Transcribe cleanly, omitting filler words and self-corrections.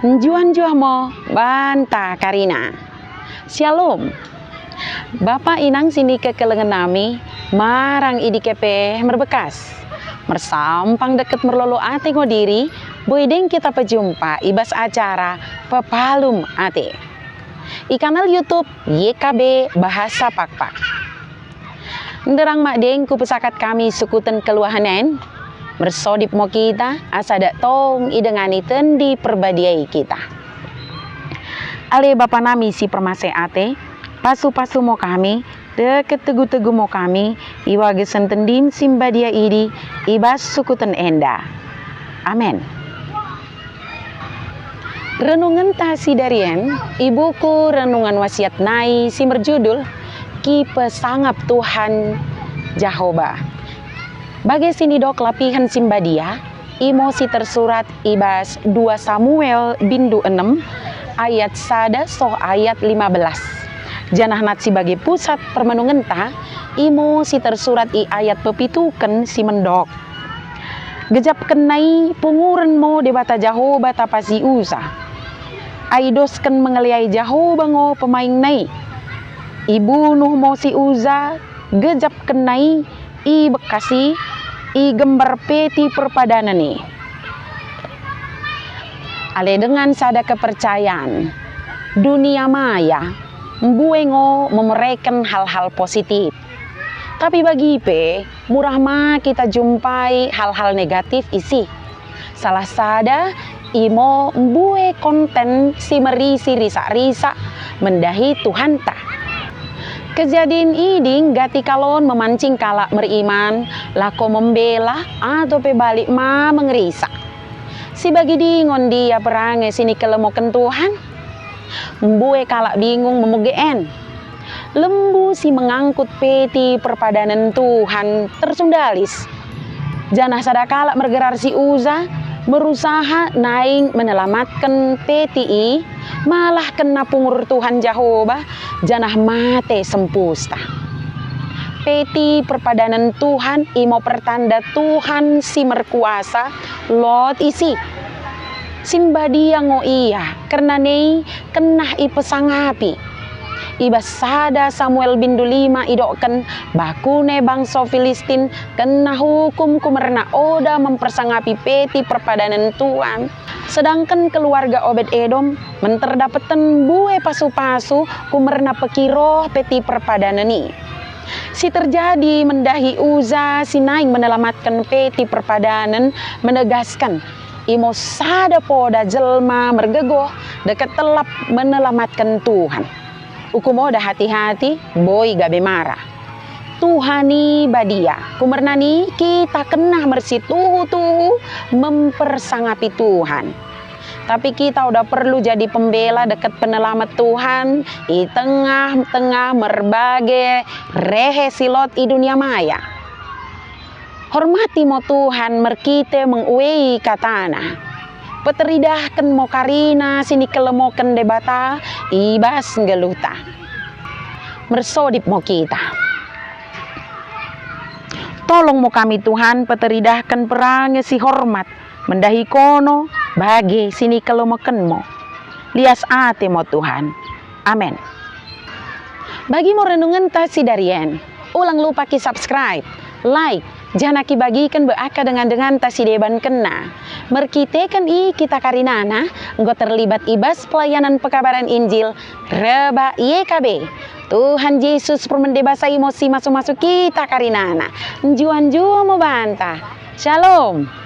Njuan mo banta Karina. Shalom. Bapak inang sini kekelengan nami marang idi kepe merbekas. Mersampang deket merlolo ate ngodiri, boydeng kita pejumpa ibas acara pepalum ate. I kanal YouTube YKB Bahasa Pakpak. Nderang makdeng ku pesakat kami sukuten keluahanen. Bersodip mo kita asadak tong idengani tendi perbadiai kita. Ale bapa nami si permase ate, pasu-pasu mo kami, deket tegu-tegu mo kami, iwage sentendim simbadia idi, ibas sukuten enda. Amen. Renungan tasi darien, ibuku renungan wasiat nai si merjudul, Ki Pesangap Tuhan Jehovah. Bagai sini dok lapihan simbadia, imosi tersurat ibas 2 Samuel bindu 6 ayat sada soh ayat 15. Janah nat sebagai pusat permenungan ta, imosi tersurat i ayat pepituken si mendok. Gejap kenai punguren mo debata Jehovah tapasi usa. Aidosken mengeliai Jehovah ngo pemain nai. Ibu nuh mo si uza, gejap kenai i bekasi i gembar peti perpadanan nih. Ale dengan sada kepercayaan dunia maya mbuengo memereken hal-hal positif. Tapi bagi pe murah mah kita jumpai hal-hal negatif isi. Salah sada imo mbue konten si merisi risa-risa mendahi Tuhan ta. Kejadian iding gati kalon memancing kalak beriman, lako membela atau pebalik ma mengerisa. Si bagi dingon dia perangai sini kelemoken Tuhan, mbue kalak bingung memegeen. Lembu si mengangkut peti perpadanan Tuhan tersundalis. Janah sada kalak mergerar si uza, berusaha naing menyelamatkan peti malah kena pungur Tuhan Jehovah janah mate sempusta. Peti perpadanan Tuhan imo pertanda Tuhan si merkuasa lot isi simbadia ngo iya karena nei kenah ipesangapi. Ibas sada Samuel bindu 5 idoken bakune bangsa Filistin kena hukum kumerna oda mempersangapi peti perpadanan Tuhan. Sedangkan keluarga Obed Edom menterdapatan bue pasu-pasu kumerna pekiroh peti perpadanan ini. Si terjadi mendahi Uza sinaing menyelamatkan peti perpadanan menegaskan imo sada poda jelma mergegoh dekat telap menyelamatkan Tuhan. Ukumo dah hati-hati, boy gabe marah. Tuhani badia, kumernani kita kena mersituhu mempersangapi Tuhan. Tapi kita udah perlu jadi pembela dekat penelamat Tuhan di tengah-tengah merbagai rehe silot di dunia maya. Hormati mo Tuhan merkite menguei katana. Peteridahkan mo Karina sini kelemoken debata ibas ngeluta. Mersodip mo kita. Tolong mo kami Tuhan peteridahkan perangnya si hormat mendahi kono bagi sini kelemoken mo. Lias ate mo Tuhan. Amin. Bagi mo renungan tasi darien, ulang lupa ki subscribe, like, jangan ki bagikan beaka dengan tasi deban kena. Merkitekan kita karinana, engkau terlibat ibas pelayanan pekabaran Injil, Reba YKB. Tuhan Yesus permendebasa emosi masuk-masuk kita karinana. Njuan-juan mau bantah. Shalom.